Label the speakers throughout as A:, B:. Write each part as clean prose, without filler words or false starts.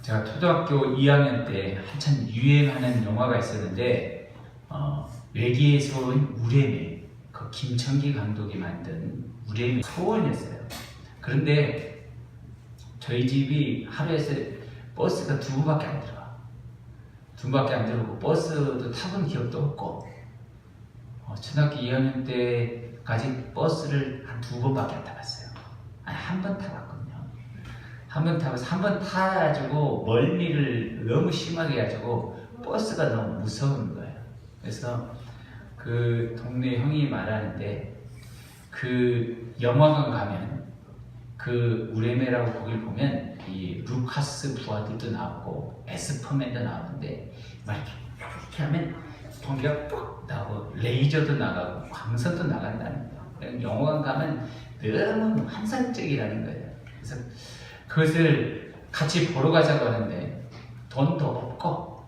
A: 제가 초등학교 2학년 때 한참 유행하는 영화가 있었는데 외계에서 온 우레메, 그 김천기 감독이 만든 우레메 소원이었어요. 그런데 저희 집이 하루에서 버스가 2번밖에 안 들어와. 2번밖에 안 들어오고 버스도 타본 기억도 없고 초등학교 2학년 때까지 버스를 한 2번밖에 안 타봤어요. 아니, 한 번 타봤거든요. 한 번 타고 3번 타가지고 멀미를 너무 심하게 해가지고 버스가 너무 무서운 거예요. 그래서 그 동네 형이 말하는데 그 영화관 가면 그 우레메라고 거길 보면 이 루카스 부하들도 나오고 에스퍼맨도 나오는데 막 이렇게 하면 번개가 ปุ๊ 나오고 레이저도 나가고 광선도 나간다는 거예요. 영화관 가면 너무 환상적이라는 거예요. 그래서 그것을 같이 보러 가자고 하는데 돈도 없고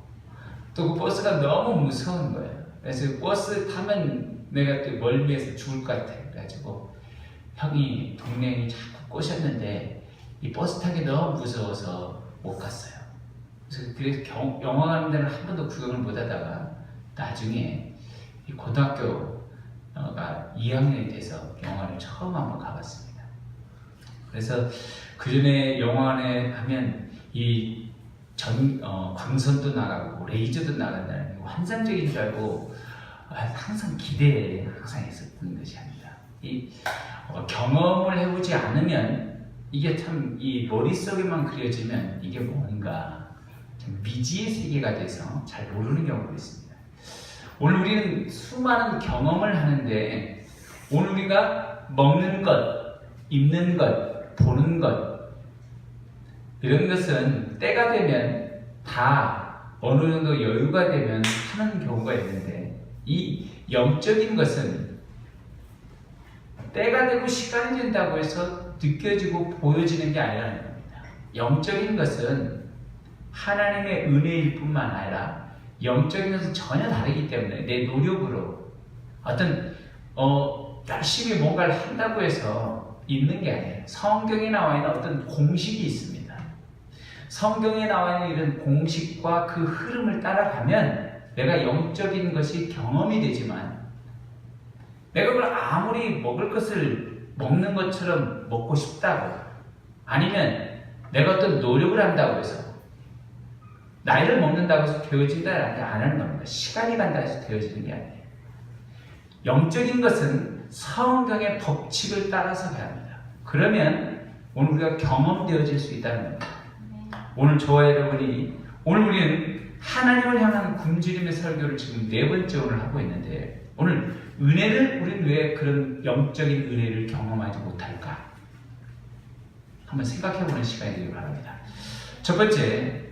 A: 또 그 버스가 너무 무서운 거예요. 그래서 버스 타면 내가 또 멀미해서 죽을 것 같아. 그래가지고 형이 동네 형이 자꾸 꼬셨는데 이 버스 타기 너무 무서워서 못 갔어요. 그래서 영화관 데는 한 번도 구경을 못 하다가 나중에 이 고등학교가 2학년이 돼서 영화관을 처음 한번 가봤습니다. 그래서 그 전에 영화관에 하면 이 광선도 나가고 레이저도 나간다는 환상적인 줄 알고 항상 기대에 항상 했었던 것이 아니다. 이 경험을 해보지 않으면 이게 참 이 머릿속에만 그려지면 이게 뭔가 좀 미지의 세계가 돼서 잘 모르는 경우도 있습니다. 오늘 우리는 수많은 경험을 하는데 오늘 우리가 먹는 것, 입는 것, 보는 것 이런 것은 때가 되면 다 어느 정도 여유가 되면 하는 경우가 있는데 이 영적인 것은 때가 되고 시간이 된다고 해서 느껴지고 보여지는 게 아니라는 겁니다. 영적인 것은 하나님의 은혜일 뿐만 아니라 영적인 것은 전혀 다르기 때문에 내 노력으로 어떤 열심히 뭔가를 한다고 해서 있는 게 아니에요. 성경에 나와 있는 어떤 공식이 있습니다. 성경에 나와 있는 이런 공식과 그 흐름을 따라가면 내가 영적인 것이 경험이 되지만 내가 그걸 아무리 먹을 것을 먹는 것처럼 먹고 싶다고 아니면 내가 어떤 노력을 한다고 해서 나이를 먹는다고 해서 되어진다는 게 안 하는 겁니다. 시간이 간다고 해서 되어지는 게 아니에요. 영적인 것은 성경의 법칙을 따라서 가야 합니다. 그러면 오늘 우리가 경험되어질 수 있다는 겁니다. 오늘 저와 여러분이 오늘 우리는 하나님을 향한 굶주림의 설교를 지금 4번째 오늘 하고 있는데 오늘 은혜를 우리는 왜 그런 영적인 은혜를 경험하지 못할까? 한번 생각해보는 시간이 되길 바랍니다. 첫 번째,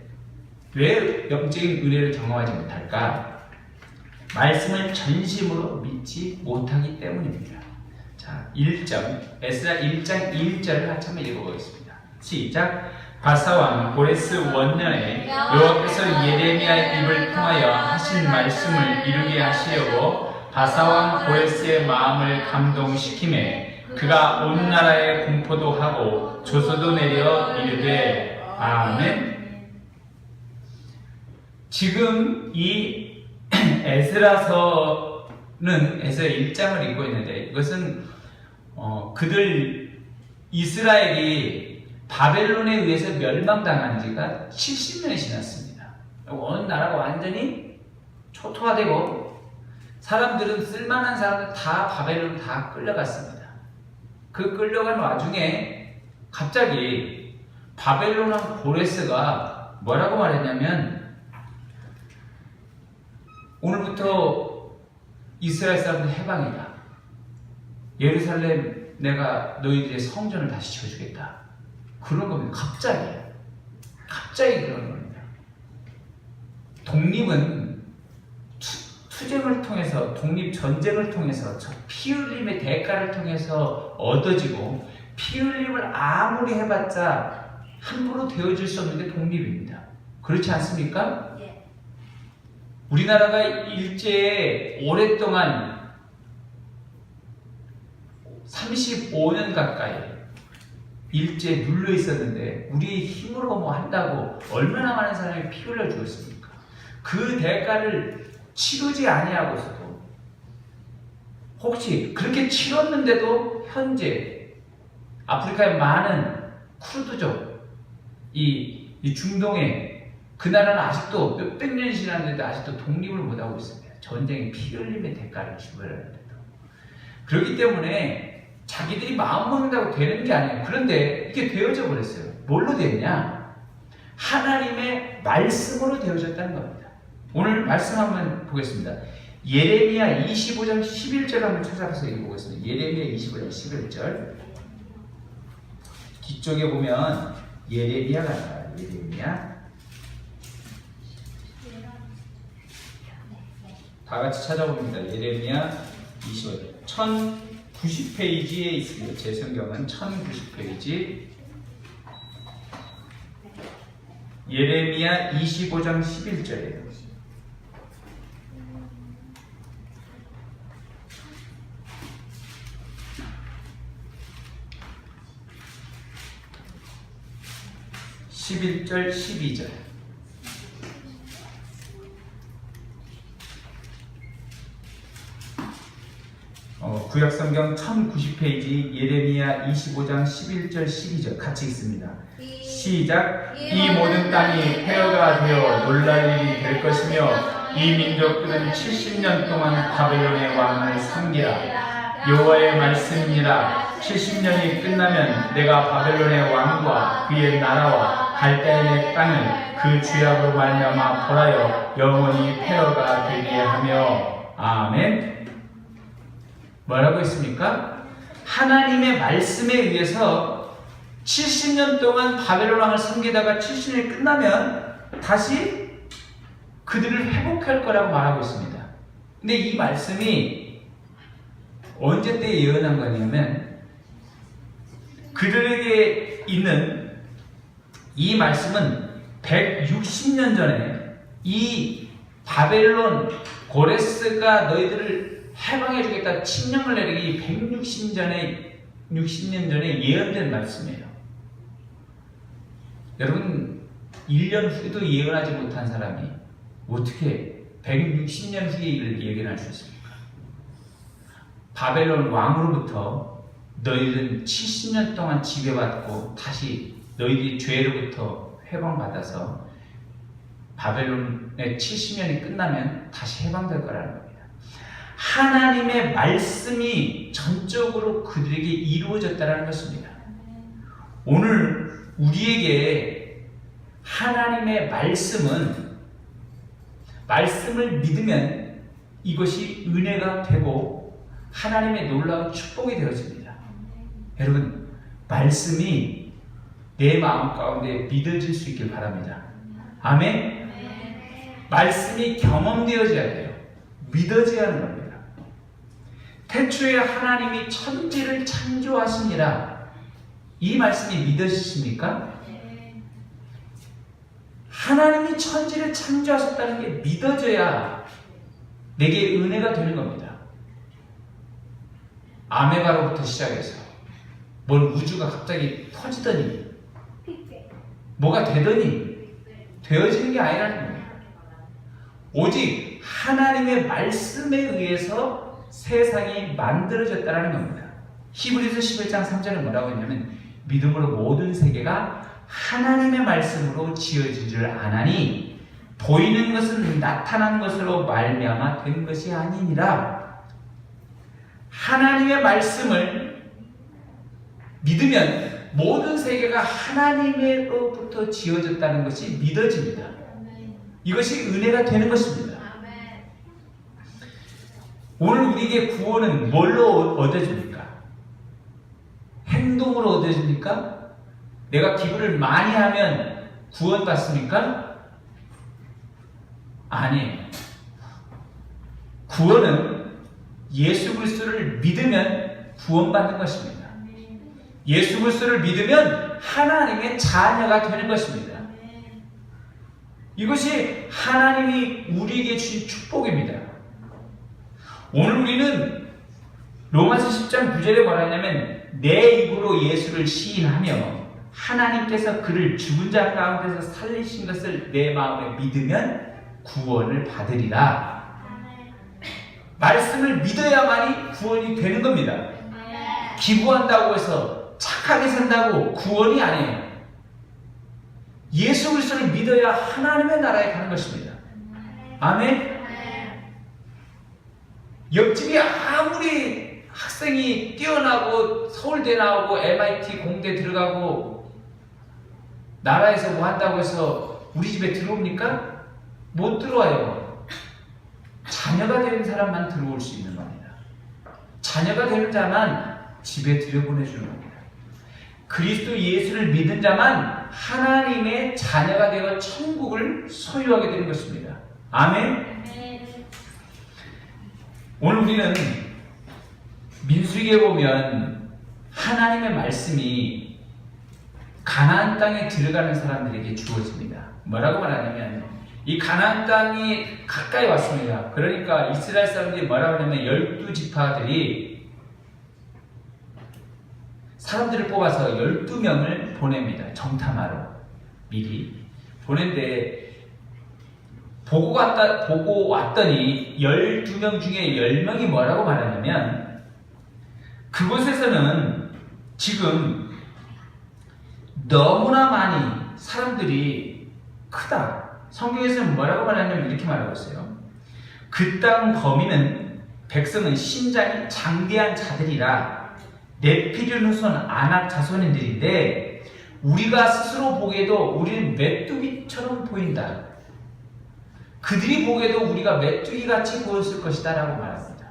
A: 왜 영적인 은혜를 경험하지 못할까? 말씀을 전심으로 믿지 못하기 때문입니다. 자, 1점, 에스라 1장 1절을 한번 읽어보겠습니다. 시작! 바사왕 고레스 원년에 여호와께서 예레미야의 입을 통하여 하신 말씀을 이루게 하시려고 바사왕 고레스의 마음을 감동시키매 그가 온 나라에 공포도 하고 조소도 내려 이르되 아멘. 지금 이 에스라서는 에스라 1장을 읽고 있는데 이것은 그들 이스라엘이 바벨론에 의해서 멸망당한 지가 70년이 지났습니다. 어느 나라가 완전히 초토화되고 사람들은 쓸만한 사람들 다 바벨론 다 끌려갔습니다. 그 끌려간 와중에 갑자기 바벨론 왕 고레스가 뭐라고 말했냐면 오늘부터 이스라엘 사람들 해방이다. 예루살렘 내가 너희들의 성전을 다시 지어주겠다. 그런 겁니다. 갑자기 그런 겁니다. 독립은 투쟁을 통해서, 독립전쟁을 통해서, 피 흘림의 대가를 통해서 얻어지고 피 흘림을 아무리 해봤자 함부로 되어질 수 없는 게 독립입니다. 그렇지 않습니까? 예. 우리나라가 일제에 오랫동안 35년 가까이 일제에 눌려 있었는데 우리의 힘으로 뭐 한다고 얼마나 많은 사람이 피 흘려 죽었습니까? 그 대가를 치르지 아니하고서도 혹시 그렇게 치렀는데도 현재 아프리카의 많은 쿠르드족 이 중동에 그 나라는 아직도 몇백 년이 지났는데 아직도 독립을 못하고 있습니다. 전쟁의 피 흘림의 대가를 지불하는데도. 그렇기 때문에 자기들이 마음먹는다고 되는 게 아니에요. 그런데 이게 되어져 버렸어요. 뭘로 됐냐? 하나님의 말씀으로 되어졌다는 겁니다. 오늘 말씀 한번 보겠습니다. 예레미야 25장 11절 한번 찾아서 읽어보겠습니다. 예레미야 25장 11절. 뒤쪽에 보면 예레미야가 나와요. 예레미야. 다 같이 찾아봅니다. 예레미야 25장. 1090페이지에 있습니다. 제 성경은 1090페이지. 예레미야 25장 11절이에요. (11절) (12절) 구약성경 1090페이지 예레미야 25장 11절 12절 같이 읽습니다. 시작. 이 모든 땅이 폐허가 되어 놀랄 일이 될 것이며 이 민족들은 70년 동안 바벨론의 왕을 섬기라. 여호와의 말씀이니라. 70년이 끝나면 내가 바벨론의 왕과 그의 나라와 갈대인의 땅을 그 죄악으로 말미암아 벌하여 영원히 폐허가 되게 하며. 아멘. 뭐라고 했습니까? 하나님의 말씀에 의해서 70년 동안 바벨론 왕을 섬기다가 70년이 끝나면 다시 그들을 회복할 거라고 말하고 있습니다. 근데 이 말씀이 언제 때 예언한 거냐면 그들에게 있는 이 말씀은 160년 전에 이 바벨론 고레스가 너희들을 해방해 주겠다 칙령을 내리기 60년 전에 예언된 말씀이에요. 여러분 1년 후에도 예언하지 못한 사람이 어떻게 160년 후에 이를 예견할 수 있습니까? 바벨론 왕으로부터 너희들은 70년 동안 지배받고 다시 너희들이 죄로부터 해방받아서 바벨론의 70년이 끝나면 다시 해방될 거라는 겁니다. 하나님의 말씀이 전적으로 그들에게 이루어졌다는 것입니다. 오늘 우리에게 하나님의 말씀을 믿으면 이것이 은혜가 되고 하나님의 놀라운 축복이 되어집니다. 여러분, 말씀이 내 마음 가운데 믿어질 수 있길 바랍니다. 아멘? 말씀이 경험되어져야 돼요. 믿어져야 하는 겁니다. 태초에 하나님이 천지를 창조하시니라. 이 말씀이 믿어지십니까? 하나님이 천지를 창조하셨다는 게 믿어져야 내게 은혜가 되는 겁니다. 아메바로부터 시작해서 뭔 우주가 갑자기 터지더니 뭐가 되더니 되어지는 게 아니라는 겁니다. 오직 하나님의 말씀에 의해서 세상이 만들어졌다는 겁니다. 히브리서 11장 3절은 뭐라고 했냐면 믿음으로 모든 세계가 하나님의 말씀으로 지어진 줄 아나니 보이는 것은 나타난 것으로 말미암아 된 것이 아니니라. 하나님의 말씀을 믿으면 모든 세계가 하나님으로부터 지어졌다는 것이 믿어집니다. 이것이 은혜가 되는 것입니다. 오늘 우리에게 구원은 뭘로 얻어집니까? 행동으로 얻어집니까? 내가 기도를 많이 하면 구원받습니까? 아니에요. 구원은 예수 그리스도를 믿으면 구원받는 것입니다. 예수 그리스도를 믿으면 하나님의 자녀가 되는 것입니다. 이것이 하나님이 우리에게 주신 축복입니다. 오늘 우리는 로마서 10장 9절에 뭐라 하냐면 내 입으로 예수를 시인하며 하나님께서 그를 죽은 자 가운데서 살리신 것을 내 마음에 믿으면 구원을 받으리라. 말씀을 믿어야만이 구원이 되는 겁니다. 기부한다고 해서 착하게 산다고 구원이 아니에요. 예수 그리스도를 믿어야 하나님의 나라에 가는 것입니다. 아멘. 옆집이 아무리 학생이 뛰어나고 서울대 나오고 MIT 공대 들어가고 나라에서 뭐 한다고 해서 우리 집에 들어옵니까? 못 들어와요. 자녀가 되는 사람만 들어올 수 있는 겁니다. 자녀가 되는 자만 집에 들여보내주는 겁니다. 그리스도 예수를 믿은 자만 하나님의 자녀가 되어 천국을 소유하게 되는 것입니다. 아멘. 오늘 우리는 민수기에 보면 하나님의 말씀이 가나안 땅에 들어가는 사람들에게 주어집니다. 뭐라고 말하냐면 이 가나안 땅이 가까이 왔습니다. 그러니까 이스라엘 사람들이 뭐라고 하냐면 12지파들이 사람들을 뽑아서 12명을 보냅니다. 정탐하러 미리 보낸데 보고 왔더니 12명 중에 10명이 뭐라고 말하냐면 그곳에서는 지금 너무나 많이 사람들이 크다. 성경에서는 뭐라고 말하냐면 이렇게 말하고 있어요. 그 땅 거민은 백성은 신장이 장대한 자들이라 네피륜 후손 아낙 자손인들인데 우리가 스스로 보기에도 우리는 메뚜기처럼 보인다. 그들이 보기에도 우리가 메뚜기같이 보였을 것이다 라고 말합니다.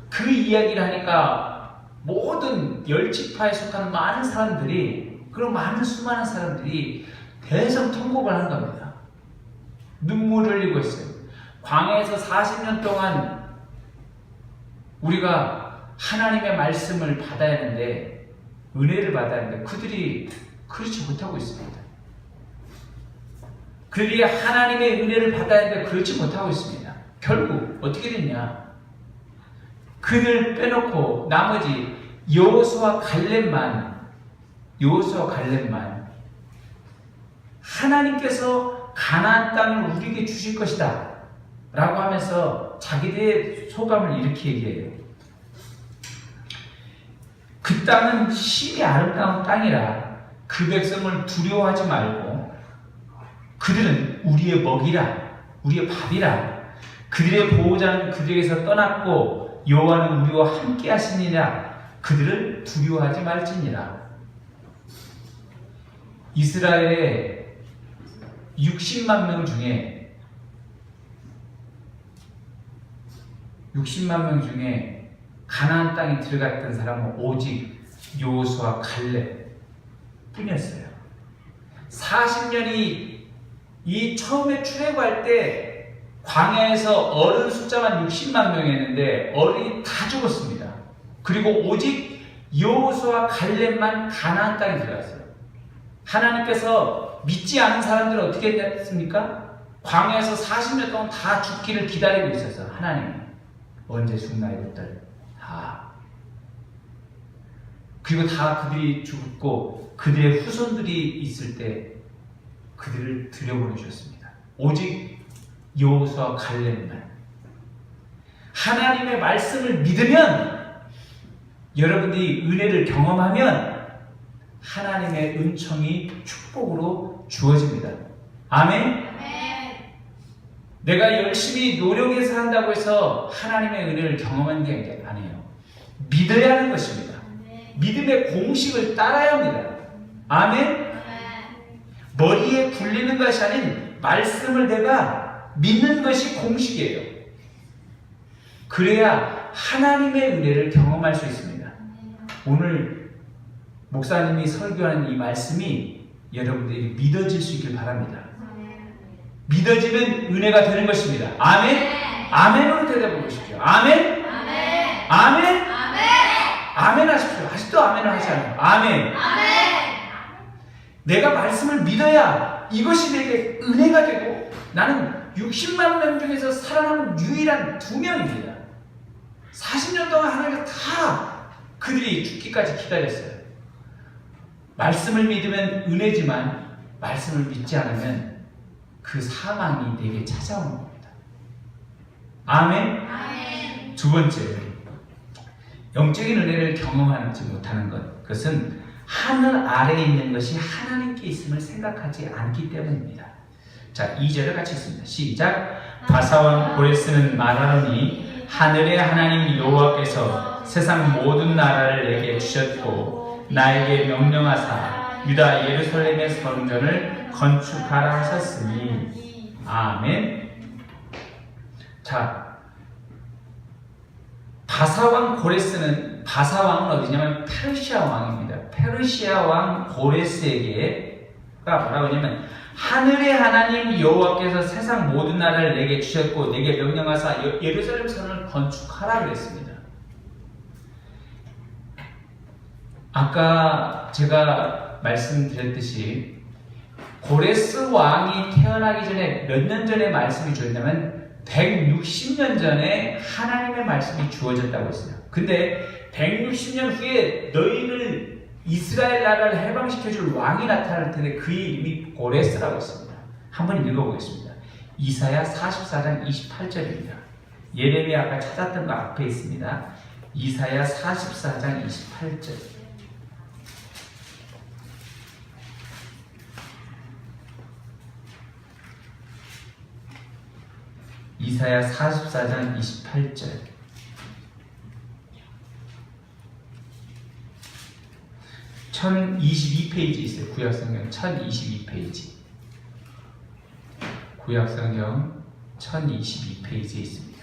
A: 그 이야기를 하니까 모든 10지파에 속한 많은 사람들이 그런 많은 수많은 사람들이 대성통곡을 하는 겁니다. 눈물을 흘리고 있어요. 광야에서 40년 동안 우리가 하나님의 말씀을 받아야 하는데 은혜를 받아야 하는데 그들이 그렇지 못하고 있습니다. 그들이 하나님의 은혜를 받아야 하는데 그렇지 못하고 있습니다. 결국 어떻게 됐냐? 그들 빼놓고 나머지 여호수아 갈렙만 하나님께서 가나안 땅을 우리에게 주실 것이다 라고 하면서 자기들의 소감을 이렇게 얘기해요. 그 땅은 심히 아름다운 땅이라 그 백성을 두려워하지 말고 그들은 우리의 먹이라 우리의 밥이라 그들의 보호자는 그들에게서 떠났고 여호와는 우리와 함께 하시니라 그들을 두려워하지 말지니라. 이스라엘의 60만 명 중에 가나안 땅에 들어갔던 사람은 오직 여호수아 갈렙 뿐이었어요. 40년이 이 처음에 출애굽할 때 광야에서 어른 숫자만 60만 명이었는데 어른이 다 죽었습니다. 그리고 오직 여호수아 갈렙만 가나안 땅에 들어갔어요. 하나님께서 믿지 않은 사람들은 어떻게 했습니까? 광야에서 40년 동안 다 죽기를 기다리고 있었어요. 하나님 언제 죽나 이것들 다. 그리고 다 그들이 죽고 그들의 후손들이 있을 때 그들을 들여보내주셨습니다. 오직 여호수아 갈렙만. 하나님의 말씀을 믿으면 여러분들이 은혜를 경험하면 하나님의 은총이 축복으로 주어집니다. 아멘? 내가 열심히 노력해서 한다고 해서 하나님의 은혜를 경험하는 게 아니에요. 믿어야 하는 것입니다. 믿음의 공식을 따라야 합니다. 아멘? 머리에 굴리는 것이 아닌 말씀을 내가 믿는 것이 공식이에요. 그래야 하나님의 은혜를 경험할 수 있습니다. 오늘 목사님이 설교하는 이 말씀이 여러분들이 믿어질 수 있길 바랍니다. 믿어지면 은혜가 되는 것입니다. 아멘? 아멘으로 대답해 보십시오. 아멘? 아멘? 아멘 하십시오. 아직도 아멘을 하지 않아요. 아멘. 내가 말씀을 믿어야 이것이 내게 은혜가 되고 나는 60만 명 중에서 살아남은 유일한 2명입니다. 40년 동안 하나님께서 다 그들이 죽기까지 기다렸어요. 말씀을 믿으면 은혜지만 말씀을 믿지 않으면 그 사망이 내게 찾아오는 겁니다. 아멘? 아멘. 두 번째, 영적인 은혜를 경험하지 못하는 것, 그것은 하늘 아래에 있는 것이 하나님께 있음을 생각하지 않기 때문입니다. 자, 2절을 같이 읽습니다. 시작. 바사왕 고레스는 말하노니 하늘의 하나님 여호와께서 세상 모든 나라를 내게 주셨고 나에게 명령하사 유다 예루살렘의 성전을 건축하라 하셨으니. 아멘. 자, 바사왕 고레스는, 바사왕은 어디냐면 페르시아 왕입니다. 페르시아 왕 고레스에게가 뭐라고 하냐면 하늘의 하나님 여호와께서 세상 모든 나라를 내게 주셨고 내게 명령하사 예루살렘 성을 건축하라 그랬습니다. 아까 제가 말씀드렸듯이 고레스 왕이 태어나기 전에 몇 년 전에 말씀이 주어졌냐면 160년 전에 하나님의 말씀이 주어졌다고 했어요. 근데 160년 후에 너희를 이스라엘 나라를 해방시켜줄 왕이 나타날 텐데 그의 이름이 고레스라고 했습니다. 한번 읽어보겠습니다. 이사야 44장 28절입니다. 예레미야 아까 찾았던 거 앞에 있습니다. 이사야 44장 28절. 이사야 44장 28절. (1022페이지) 있어요. 구약성경 1022페이지. 구약성경 1022페이지에 있습니다.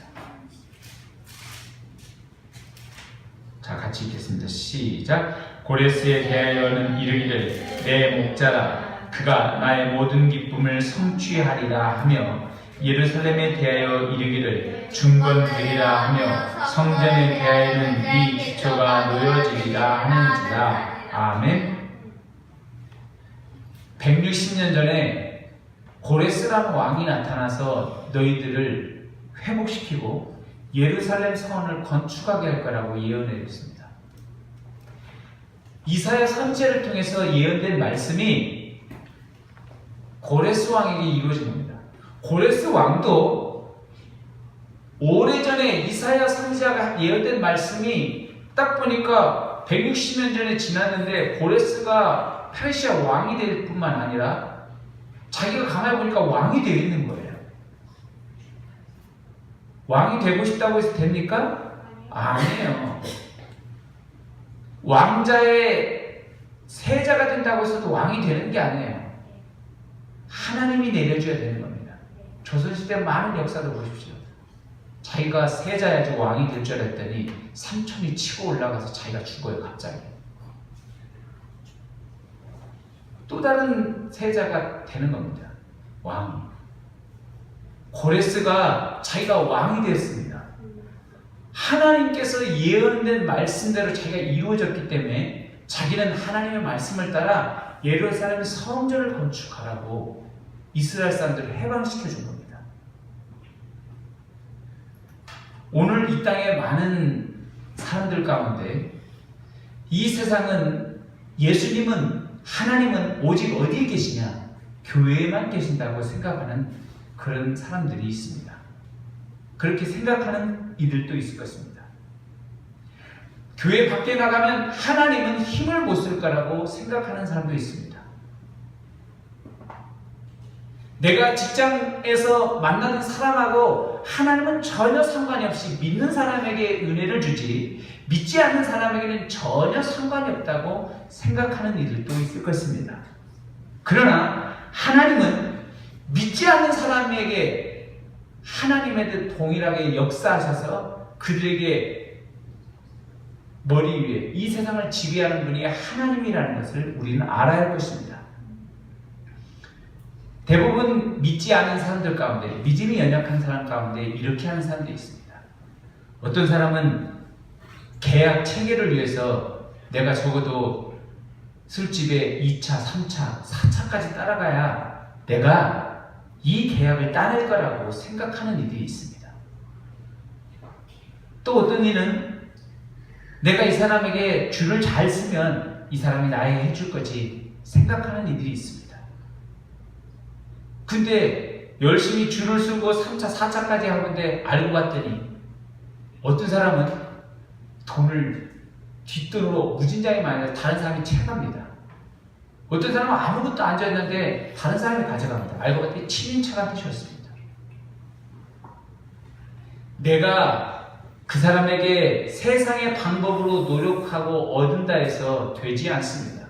A: 자, 같이 읽겠습니다. 시작. 고레스에 대하여는 이르기를 내 목자라 그가 나의 모든 기쁨을 성취하리라 하며 예루살렘에 대하여 이르기를 중건되리라 하며 성전에 대하여는 네 기초가 놓여지리라 하는지라. 아멘. 160년 전에 고레스라는 왕이 나타나서 너희들을 회복시키고 예루살렘 성을 건축하게 할 거라고 예언해 줬습니다. 이사야 선지자를 통해서 예언된 말씀이 고레스 왕에게 이루어진 겁니다. 고레스 왕도 오래전에 이사야 선지자가 예언된 말씀이 딱 보니까 160년 전에 지났는데 고레스가 페르시아 왕이 될 뿐만 아니라 자기가 가만히 보니까 왕이 되어 있는 거예요. 왕이 되고 싶다고 해서 됩니까? 아니에요. 왕자의 세자가 된다고 해서도 왕이 되는 게 아니에요. 하나님이 내려줘야 되는 겁니다. 조선시대 많은 역사를 보십시오. 자기가 세자야지 왕이 될 줄 알았더니 삼촌이 치고 올라가서 자기가 죽어요. 갑자기. 또 다른 세자가 되는 겁니다. 왕이. 고레스가 자기가 왕이 되었습니다. 하나님께서 예언된 말씀대로 자기가 이루어졌기 때문에 자기는 하나님의 말씀을 따라 예루살렘 성전을 건축하라고 이스라엘 사람들을 해방시켜 준 겁니다. 오늘 이 땅에 많은 사람들 가운데 이 세상은 예수님은, 하나님은 오직 어디에 계시냐? 교회에만 계신다고 생각하는 그런 사람들이 있습니다. 그렇게 생각하는 이들도 있을 것입니다. 교회 밖에 나가면 하나님은 힘을 못 쓸 거라고 생각하는 사람도 있습니다. 내가 직장에서 만나는 사람하고 하나님은 전혀 상관이 없이 믿는 사람에게 은혜를 주지 믿지 않는 사람에게는 전혀 상관이 없다고 생각하는 이들도 있을 것입니다. 그러나 하나님은 믿지 않는 사람에게 하나님의 듯 동일하게 역사하셔서 그들에게 머리 위에 이 세상을 지배하는 분이 하나님이라는 것을 우리는 알아야 할 것입니다. 대부분 믿지 않은 사람들 가운데, 믿음이 연약한 사람 가운데 이렇게 하는 사람도 있습니다. 어떤 사람은 계약 체계를 위해서 내가 적어도 술집에 2차, 3차, 4차까지 따라가야 내가 이 계약을 따낼 거라고 생각하는 이들이 있습니다. 또 어떤 이는 내가 이 사람에게 줄을 잘 쓰면 이 사람이 나에게 해줄 거지 생각하는 이들이 있습니다. 근데 열심히 줄을 쓰고 3차, 4차까지 하는데 알고 봤더니 어떤 사람은 돈을 뒷돈으로 무진장이 많이 해서 다른 사람이 채갑니다. 어떤 사람은 아무것도 안 줬는데 다른 사람이 가져갑니다. 알고 봤더니 친인척한테 줬습니다. 내가 그 사람에게 세상의 방법으로 노력하고 얻은다 해서 되지 않습니다.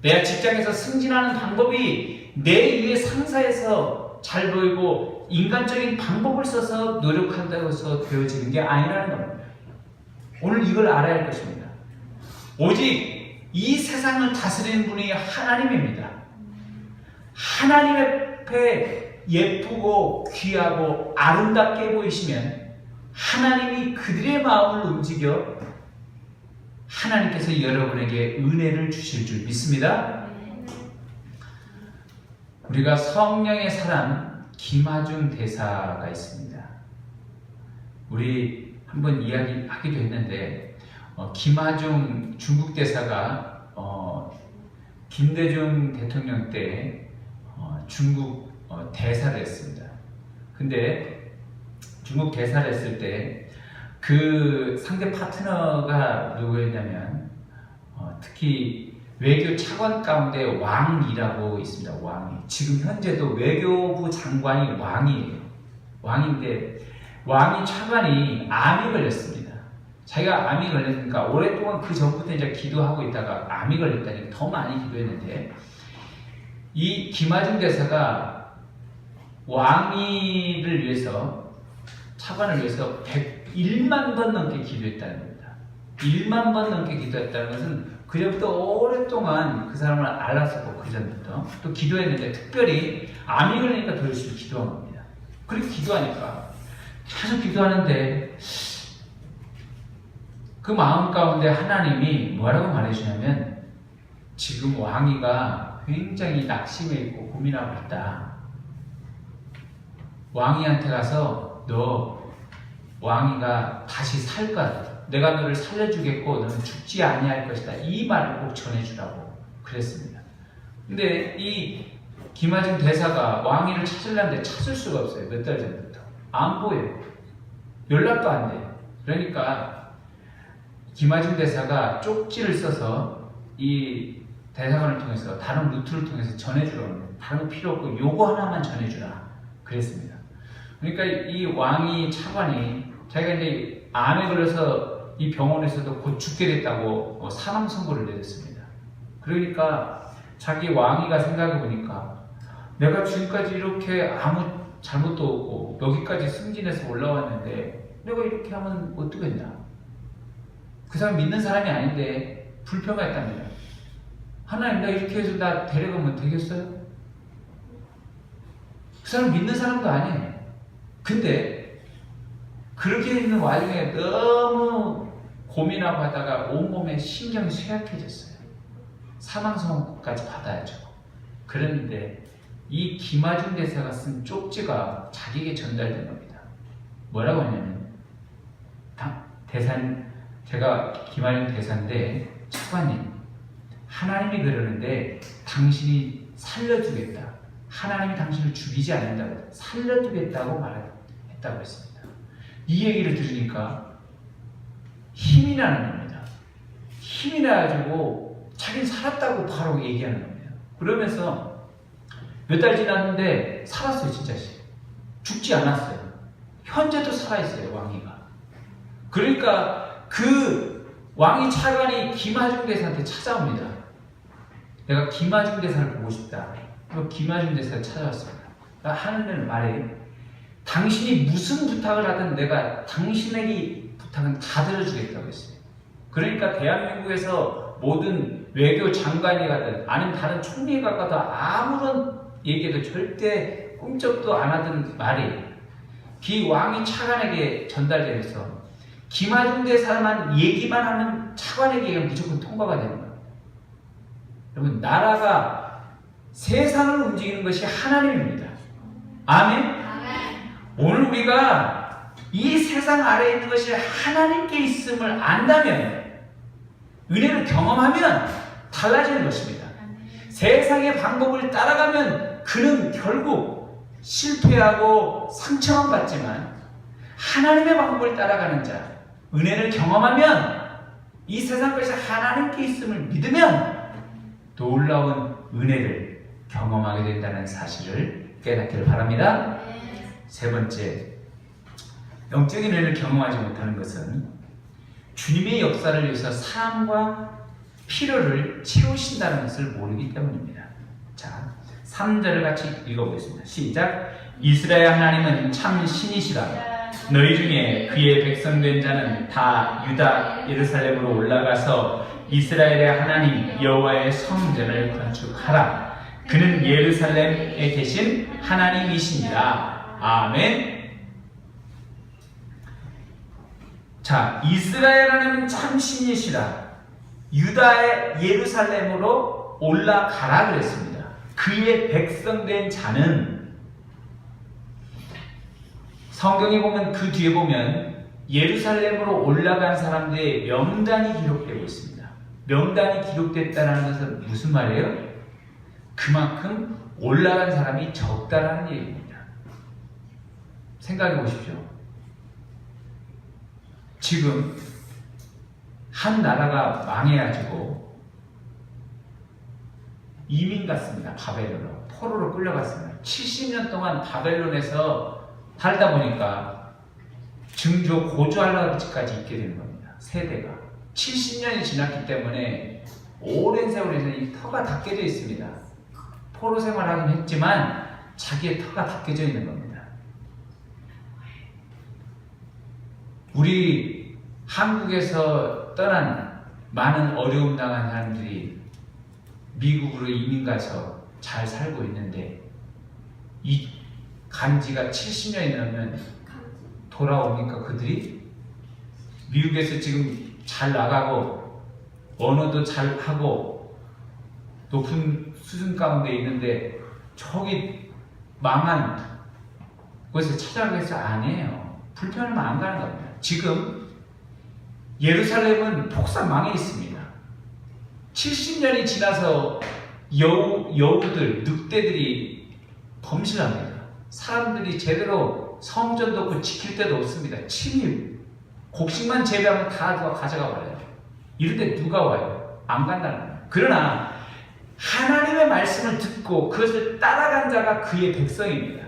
A: 내가 직장에서 승진하는 방법이 내 위에 상사에서 잘 보이고 인간적인 방법을 써서 노력한다고 해서 되어지는 게 아니라는 겁니다. 오늘 이걸 알아야 할 것입니다. 오직 이 세상을 다스리는 분이 하나님입니다. 하나님 앞에 예쁘고 귀하고 아름답게 보이시면 하나님이 그들의 마음을 움직여 하나님께서 여러분에게 은혜를 주실 줄 믿습니다. 우리가 성령의 사람 김하중 대사가 있습니다. 우리 한번 이야기하기도 했는데 김하중 중국 대사가 김대중 대통령 때 중국 대사를 했습니다. 근데 중국 대사를 했을 때 그 상대 파트너가 누구였냐면 특히 외교 차관 가운데 왕이라고 있습니다. 왕이. 지금 현재도 외교부 장관이 왕이에요. 왕인데 왕이 차관이 암이 걸렸습니다. 자기가 암이 걸렸으니까 오랫동안 그 전부터 이제 기도하고 있다가 암이 걸렸다니 더 많이 기도했는데 이 김하중 대사가 왕위를 위해서 차관을 위해서 101만 번 넘게 기도했다는 겁니다. 1만 번 넘게 기도했다는 것은 그전부터 오랫동안 그 사람을 알았었고 그전부터 또 기도했는데 특별히 암이 걸리니까 더 열심히 기도한 겁니다. 그렇게 기도하니까 계속 기도하는데 그 마음 가운데 하나님이 뭐라고 말해주냐면 지금 왕위가 굉장히 낙심해 있고 고민하고 있다. 왕이한테 가서 너 왕이가 다시 살 거야. 내가 너를 살려주겠고 너는 죽지 아니할 것이다. 이 말을 꼭 전해주라고 그랬습니다. 근데 이 김하중 대사가 왕위를 찾으려는데 찾을 수가 없어요. 몇 달 전부터. 안 보여요. 연락도 안 돼. 그러니까 김하중 대사가 쪽지를 써서 이 대사관을 통해서 다른 루트를 통해서 전해주라고 합니다. 다른 거 필요 없고 요거 하나만 전해주라 그랬습니다. 그러니까 이 왕이 차관이 자기가 이제 암에 걸려서 이 병원에서도 곧 죽게 됐다고 사망 선고를 내렸습니다. 그러니까 자기 왕이가 생각해 보니까 내가 지금까지 이렇게 아무 잘못도 없고 여기까지 승진해서 올라왔는데 내가 이렇게 하면 어떡했나? 그 사람 믿는 사람이 아닌데 불평했답니다. 하나님 나 이렇게 해서 나 데려가면 되겠어요? 그 사람 믿는 사람도 아니에요. 근데 그렇게 있는 와중에 너무 고민하고 하다가 온몸에 신경이 쇠약해졌어요. 사망선고까지 받아야죠. 그런데 이 김하중 대사가 쓴 쪽지가 자기에게 전달된 겁니다. 뭐라고 하냐면 대사님, 제가 김하중 대사인데 차관님, 하나님이 그러는데 당신이 살려주겠다. 하나님이 당신을 죽이지 않는다고 살려주겠다고 말했다고 했습니다. 이 얘기를 들으니까 힘이 나는 겁니다. 힘이 나가지고 자기는 살았다고 바로 얘기하는 겁니다. 그러면서 몇 달 지났는데 살았어요. 진짜 죽지 않았어요. 현재도 살아있어요. 왕이가. 그러니까 그 왕이 차관이 김하중 대사한테 찾아옵니다. 내가 김하중 대사를 보고 싶다. 김하중 대사가 찾아왔습니다. 하는 말에 당신이 무슨 부탁을 하든 내가 당신에게 부탁은 다 들어주겠다고 했어요. 그러니까 대한민국에서 모든 외교 장관이 가든 아니면 다른 총리가 가든 아무런 얘기도 절대 꿈쩍도 안 하던 말이 기 왕이 차관에게 전달되면서 김하중 대사만 얘기만 하는 차관에게 무조건 통과가 되는 거예요. 여러분 나라가 세상을 움직이는 것이 하나님입니다. 아멘? 오늘 우리가 이 세상 아래에 있는 것이 하나님께 있음을 안다면, 은혜를 경험하면 달라지는 것입니다. 세상의 방법을 따라가면 그는 결국 실패하고 상처만 받지만, 하나님의 방법을 따라가는 자, 은혜를 경험하면, 이 세상 것이 하나님께 있음을 믿으면 놀라운 은혜를 경험하게 된다는 사실을 깨닫기를 바랍니다. 세 번째, 영적인 은혜를 경험하지 못하는 것은 주님의 역사를 위해서 사랑과 필요를 채우신다는 것을 모르기 때문입니다. 자, 3절을 같이 읽어보겠습니다. 시작. 이스라엘 하나님은 참 신이시라. 너희 중에 그의 백성 된 자는 다 유다 예루살렘으로 올라가서 이스라엘의 하나님 여호와의 성전을 건축하라. 그는 예루살렘에 계신 하나님이시니라. 아멘. 자, 이스라엘 하나님은 참 신이시라. 유다의 예루살렘으로 올라가라 그랬습니다. 그의 백성 된 자는, 성경에 보면 그 뒤에 보면 예루살렘으로 올라간 사람들의 명단이 기록되고 있습니다. 명단이 기록됐다는 것은 무슨 말이에요? 그만큼 올라간 사람이 적다라는 얘기입니다. 생각해 보십시오. 지금 한 나라가 망해가지고 이민 갔습니다. 바벨론으로. 포로로 끌려갔습니다. 70년 동안 바벨론에서 살다 보니까 증조 고조할아버지까지 있게 되는 겁니다. 세대가 70년이 지났기 때문에 오랜 세월에서 이 터가 다 깨져 있습니다. 포로 생활하긴 했지만 자기의 터가 다 깨져 있는 겁니다. 우리 한국에서 떠난 많은 어려움 당한 사람들이 미국으로 이민 가서 잘 살고 있는데, 이 간지가 70년이 넘으면 돌아옵니까? 그들이? 미국에서 지금 잘 나가고 언어도 잘 하고 높은 수준 가운데 있는데 저기 망한 곳에 찾아가겠어? 아니에요. 불편하면 안 가는 겁니다. 지금 예루살렘은 폭삭 망해 있습니다. 70년이 지나서 여우들, 늑대들이 범실합니다. 사람들이 제대로 성전도 없고 지킬 데도 없습니다. 침입, 곡식만 재배하면 다 누가 가져가 버려요. 이럴 때 누가 와요? 안 간다는 거예요. 그러나 하나님의 말씀을 듣고 그것을 따라간 자가 그의 백성입니다.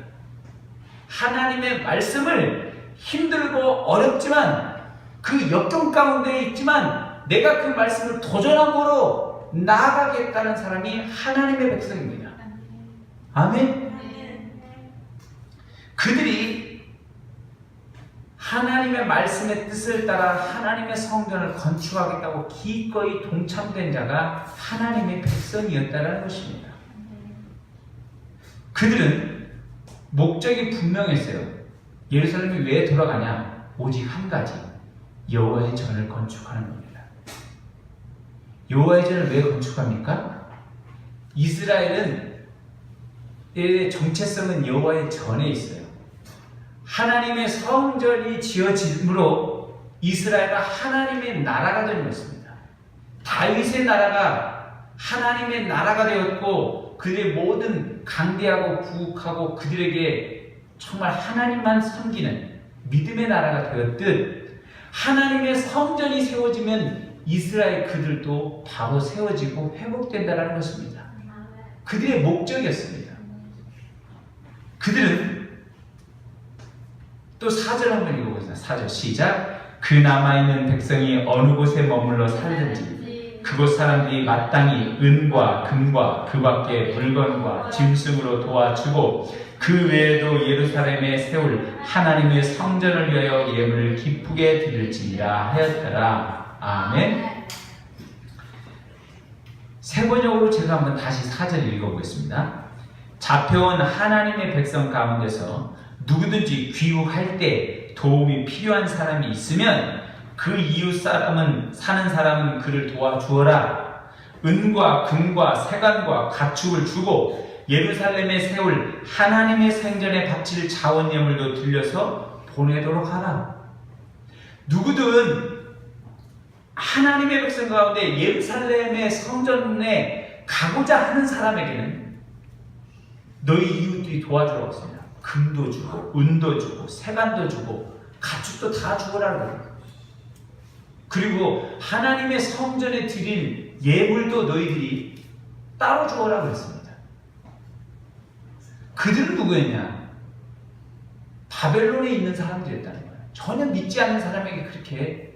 A: 하나님의 말씀을 힘들고 어렵지만 그 역경 가운데 있지만 내가 그 말씀을 도전함으로 나아가겠다는 사람이 하나님의 백성입니다. 아멘. 그들이 하나님의 말씀의 뜻을 따라 하나님의 성전을 건축하겠다고 기꺼이 동참된 자가 하나님의 백성이었다는 것입니다. 그들은 목적이 분명했어요. 예루살렘이 왜 돌아가냐? 오직 한 가지, 여호와의 전을 건축하는 겁니다. 여호와의 전을 왜 건축합니까? 이스라엘은 정체성은 여호와의 전에 있어요. 하나님의 성전이 지어짐으로 이스라엘은 하나님의 나라가 된 것입니다. 다윗의 나라가 하나님의 나라가 되었고 그들의 모든 강대하고 부욱하고 그들에게 정말 하나님만 섬기는 믿음의 나라가 되었듯 하나님의 성전이 세워지면 이스라엘 그들도 바로 세워지고 회복된다는 것입니다. 그들의 목적이었습니다. 그들은 또 4절 한번 읽어보세요. 4절 시작. 그 남아있는 백성이 어느 곳에 머물러 살든지 그곳 사람들이 마땅히 은과 금과 그 밖에 물건과 짐승으로 도와주고 그 외에도 예루살렘에 세울 하나님의 성전을 위하여 예물을 기쁘게 드릴지니라 하였더라. 아멘. 세 번역으로 제가 한번 다시 4절 읽어보겠습니다. 잡혀온 하나님의 백성 가운데서 누구든지 귀국할 때 도움이 필요한 사람이 있으면 그 이웃 사는 사람은 그를 도와주어라. 은과 금과 세간과 가축을 주고 예루살렘에 세울 하나님의 생전에 바칠 자원 예물도 들려서 보내도록 하라. 누구든 하나님의 백성 가운데 예루살렘의 성전에 가고자 하는 사람에게는 너희 이웃들이 도와주라고 했습니다. 금도 주고 은도 주고 세간도 주고 가축도 다 주어라고. 그리고 하나님의 성전에 드릴 예물도 너희들이 따로 주어라고 했습니다. 그들은 누구였냐? 바벨론에 있는 사람들이었다는 거예요. 전혀 믿지 않는 사람에게 그렇게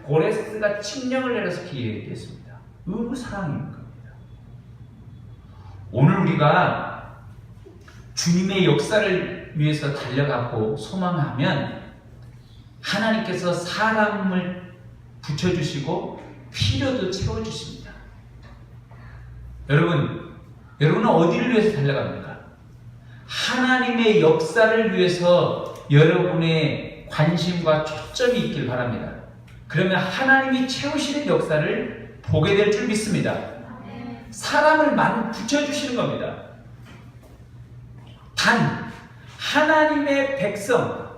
A: 고레스가 칙령을 내려서 얘기했습니다. 의무사항인 겁니다. 오늘 우리가 주님의 역사를 위해서 달려가고 소망하면 하나님께서 사람을 붙여주시고 필요도 채워주십니다. 여러분은 어디를 위해서 달려갑니까? 하나님의 역사를 위해서 여러분의 관심과 초점이 있길 바랍니다. 그러면 하나님이 채우시는 역사를 보게 될 줄 믿습니다. 사람을 많이 붙여주시는 겁니다. 단 하나님의 백성,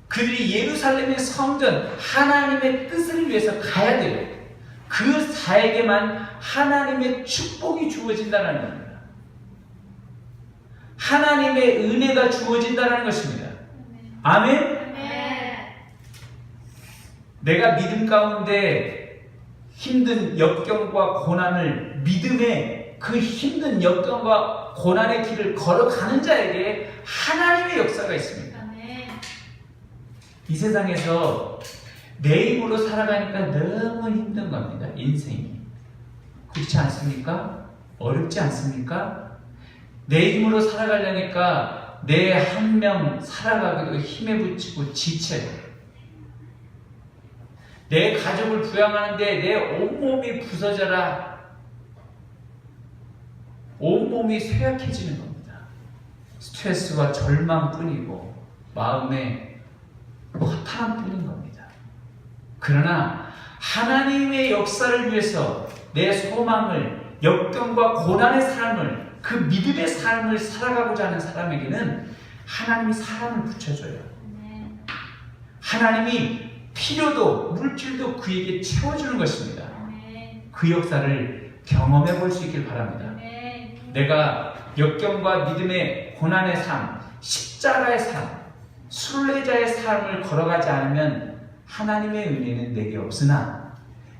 A: 그들이 예루살렘의 성전, 하나님의 뜻을 위해서 가야 돼요. 그 사에게만 하나님의 축복이 주어진다는 겁니다. 하나님의 은혜가 주어진다는 것입니다. 아멘? 내가 믿음 가운데 힘든 역경과 고난을 믿음의 그 힘든 역경과 고난의 길을 걸어가는 자에게 하나님의 역사가 있습니다. 이 세상에서 내 힘으로 살아가니까 너무 힘든 겁니다. 인생이. 그렇지 않습니까? 어렵지 않습니까? 내 힘으로 살아가려니까 내 한 명 살아가기도 힘에 부치고 지쳐요. 내 가족을 부양하는데 내 온몸이 부서져라. 온몸이 쇠약해지는 겁니다. 스트레스와 절망뿐이고 마음에 허탈함뿐인 겁니다. 그러나 하나님의 역사를 위해서 내 소망을, 역경과 고난의 삶을, 그 믿음의 삶을 살아가고자 하는 사람에게는 하나님이 사람을 붙여줘요. 하나님이 필요도 물질도 그에게 채워주는 것입니다. 그 역사를 경험해 볼 수 있길 바랍니다. 내가 역경과 믿음의 고난의 삶, 십자가의 삶, 순례자의 삶을 걸어가지 않으면 하나님의 은혜는 내게 없으나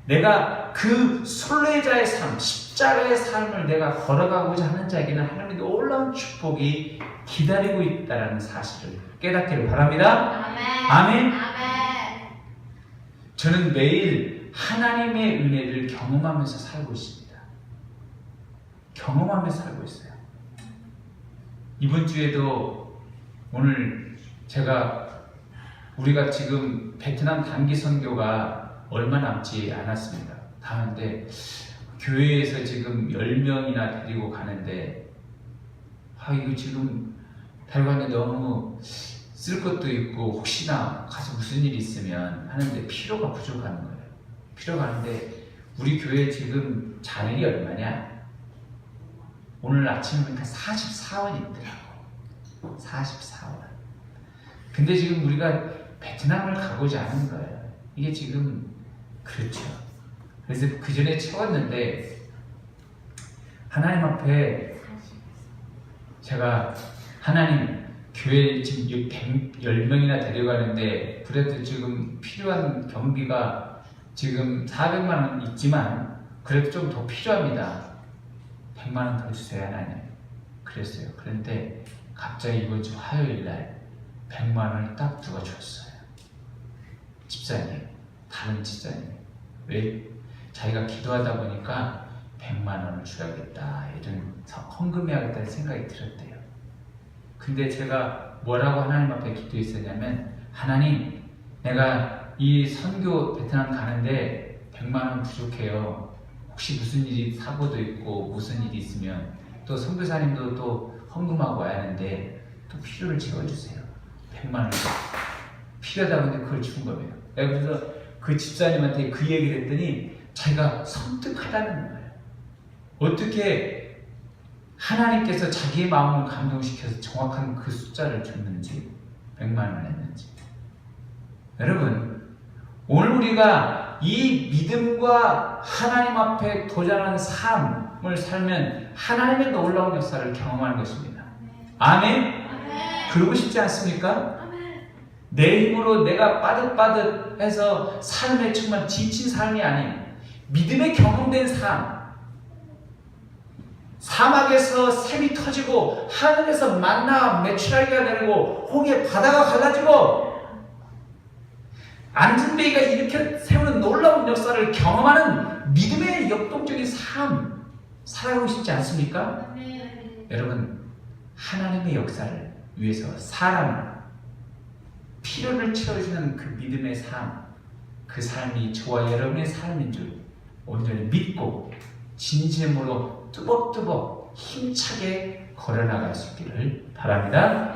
A: 내가 그 순례자의 삶, 십자가의 삶을 내가 걸어가고자 하는 자에게는 하나님의 놀라운 축복이 기다리고 있다는 사실을 깨닫기를 바랍니다. 아멘. 저는 매일 하나님의 은혜를 경험하면서 살고 있습니다. 경험하면서 살고 있어요. 이번 주에도 오늘 우리가 지금 베트남 단기 선교가 얼마 남지 않았습니다. 가는데 교회에서 지금 10명이나 데리고 가는데 이거 지금 데리고 가는데 너무 쓸 것도 있고 혹시나 가서 무슨 일이 있으면 하는데 필요가 부족한 거예요. 필요가 하는데 우리 교회 지금 잔액이 얼마냐? 오늘 아침에 보니까 44원이 있더라고. 44원. 근데 지금 우리가 베트남을 가고자 하는 거예요. 이게 지금 그렇죠. 그래서 그 전에 채웠는데 하나님 앞에 제가 하나님 교회 지금 10명이나 데려가는데 그래도 지금 필요한 경비가 지금 400만 원 있지만 그래도 좀 더 필요합니다. 100만 원 더 주세요 하나님. 그랬어요. 그런데 갑자기 이번 주 화요일 날 100만 원을 딱 누가 줬어요. 집사님, 다른 집사님. 왜? 자기가 기도하다 보니까 100만 원을 줘야겠다, 이런 헌금해야겠다는 생각이 들었대요. 근데 제가 뭐라고 하나님 앞에 기도했었냐면, 하나님, 내가 이 선교 베트남 가는데 100만 원 부족해요. 혹시 무슨 일이 사고도 있고 무슨 일이 있으면 또 선교사님도 또 헌금하고 와야 하는데 또 필요를 채워주세요. 100만 원 필요하다고 했는데 그걸 준 거예요. 내가 그래서 그 집사님한테 그 얘기를 했더니 자기가 섬뜩하다는 거예요. 어떻게 하나님께서 자기의 마음을 감동시켜서 정확한 그 숫자를 줬는지, 100만 원 했는지. 여러분, 오늘 우리가 이 믿음과 하나님 앞에 도전하는 삶을 살면 하나님의 놀라운 역사를 경험하는 것입니다. 아멘? 그러고 싶지 않습니까? 내 힘으로 내가 빠듯빠듯해서 삶에 정말 지친 삶이 아닌 믿음의 경험된 삶, 사막에서 샘이 터지고 하늘에서 만나 메추라기가 내리고 홍해 바다가 갈라지고 안진뱅이가 일으켜 세우는 놀라운 역사를 경험하는 믿음의 역동적인 삶 살아가고 싶지 않습니까? 여러분, 하나님의 역사를 위해서 사람을 필요를 채워주는 그 믿음의 삶, 그 삶이 저와 여러분의 삶인 줄 온전히 믿고 진심으로 뚜벅뚜벅 힘차게 걸어나갈 수 있기를 바랍니다.